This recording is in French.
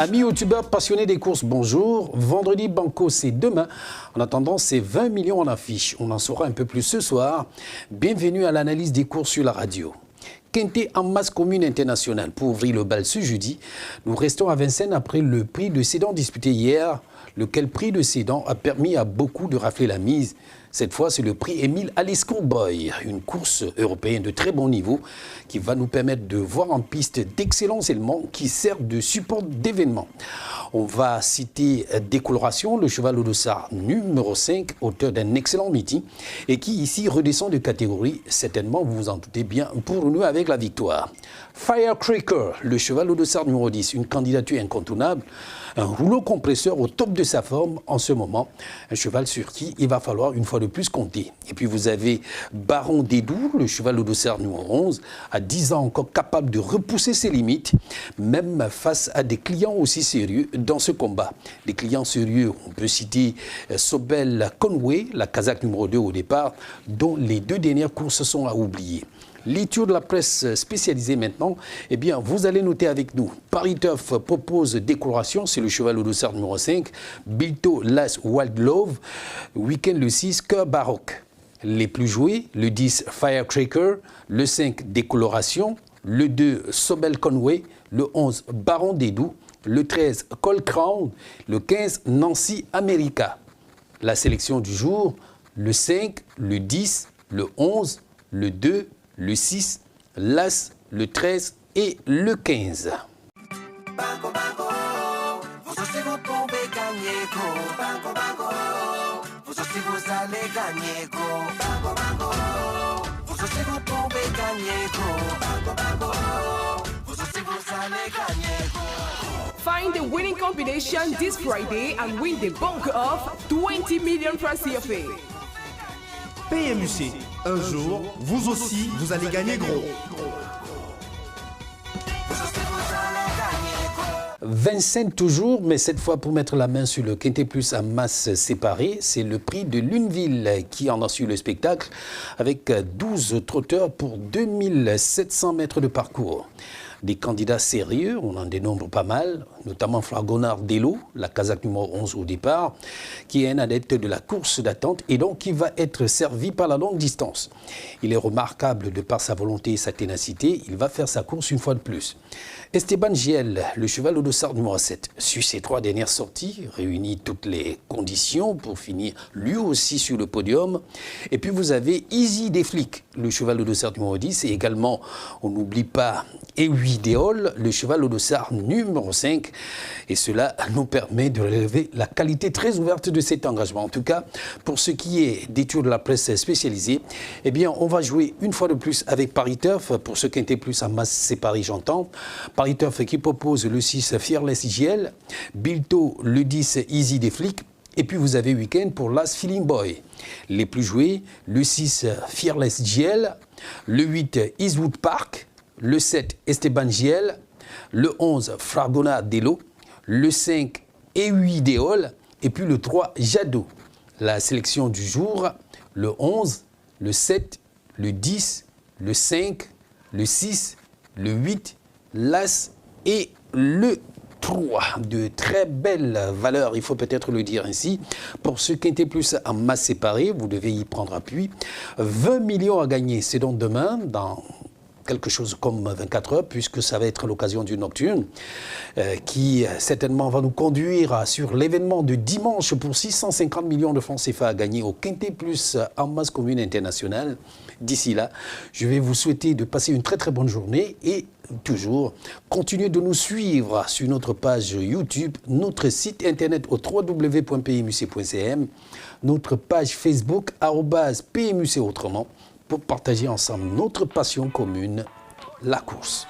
Amis youtubeurs passionnés des courses, bonjour. Vendredi Banco, c'est demain. En attendant, c'est 20 millions en affiche. On en saura un peu plus ce soir. Bienvenue à l'analyse des courses sur la radio. Quintet en masse commune internationale. Pour ouvrir le bal ce jeudi, nous restons à Vincennes après le prix de Sedan disputé hier, lequel prix de Sedan a permis à beaucoup de rafler la mise. Cette fois, c'est le prix Émile Aliscourboy, une course européenne de très bon niveau qui va nous permettre de voir en piste d'excellents éléments qui servent de support d'événements. On va citer Décoloration, le cheval au dossard numéro 5, auteur d'un excellent meeting et qui ici redescend de catégorie, certainement vous vous en doutez bien, pour nous avec la victoire. Firecracker, le cheval au dossard numéro 10, une candidature incontournable, un rouleau compresseur au top de sa forme en ce moment, un cheval sur qui il va falloir une fois de plus compter. Et puis vous avez Baron Dédou, le cheval au dossard numéro 11, à 10 ans encore capable de repousser ses limites, même face à des clients aussi sérieux dans ce combat. Les clients sérieux, on peut citer Sobel Conway, la Kazakh numéro 2 au départ, dont les deux dernières courses sont à oublier. Les tours de la presse spécialisée maintenant, eh bien, vous allez noter avec nous. Paris Turf propose Décoloration, c'est le cheval au dossard numéro 5. Bilto Las Wild Love. Week-end le 6, Cœur Baroque. Les plus joués, le 10 Firecracker, le 5 Décoloration, le 2 Sobel Conway, le 11 Baron Dédou, le 13 Cold Crown, le 15 Nancy America. La sélection du jour, le 5, le 10, le 11, le 2, le 6, l'As, le 13 et le 15. Banco, banco, vous aussi vous pouvez gagner, go. Banco, banco, vous aussi vous allez gagner, go. Banco, banco, vous aussi vous pouvez gagner, go. Banco, banco, vous aussi vous allez gagner, go. Find the winning combination this Friday and win the bulk of 20 million francs CFA. PMUC, un jour, vous aussi, vous allez gagner gros. Vincennes toujours, mais cette fois pour mettre la main sur le Quintet Plus à masse séparée, c'est le prix de Luneville qui en a su le spectacle avec 12 trotteurs pour 2700 mètres de parcours. Des candidats sérieux, on en dénombre pas mal, notamment Fragonard Delo, la Kazakh numéro 11 au départ, qui est un adepte de la course d'attente et donc qui va être servi par la longue distance. Il est remarquable de par sa volonté et sa ténacité, il va faire sa course une fois de plus. Esteban Giel, le cheval au dossard numéro 7, sur ses 3 dernières sorties, réunit toutes les conditions pour finir lui aussi sur le podium. Et puis vous avez Easy des Flics, le cheval au dossard numéro 10, et également, on n'oublie pas, Ewideol, le cheval au dossard numéro 5. Et cela nous permet de relever la qualité très ouverte de cet engagement. En tout cas, pour ce qui est des tours de la presse spécialisée, eh bien, on va jouer une fois de plus avec Paris Turf, pour ce Quintet Plus à masse séparée, j'entends. Paris Turf qui propose le 6 Fearless GL, Bilto le 10 Easy des Flics, et puis vous avez Week-end pour l'As Feeling Boy. Les plus joués, le 6 Fearless GL, le 8 Eastwood Park, le 7 Esteban GL, le 11 Fragona Delo, le 5 Ewideol, et puis le 3 Jadot. La sélection du jour, le 11, le 7, le 10, le 5, le 6, le 8, l'As et le 3. De très belles valeurs, il faut peut-être le dire ainsi. Pour ce Quintet Plus en masse séparée, vous devez y prendre appui. 20 millions à gagner, c'est donc demain, dans quelque chose comme 24 heures, puisque ça va être l'occasion du nocturne, qui certainement va nous conduire sur l'événement de dimanche pour 650 millions de francs CFA à gagner au Quintet Plus en masse commune internationale. D'ici là, je vais vous souhaiter de passer une très très bonne journée et toujours, continuez de nous suivre sur notre page YouTube, notre site internet au www.pmuc.cm, notre page Facebook @PMUC autrement, pour partager ensemble notre passion commune, la course.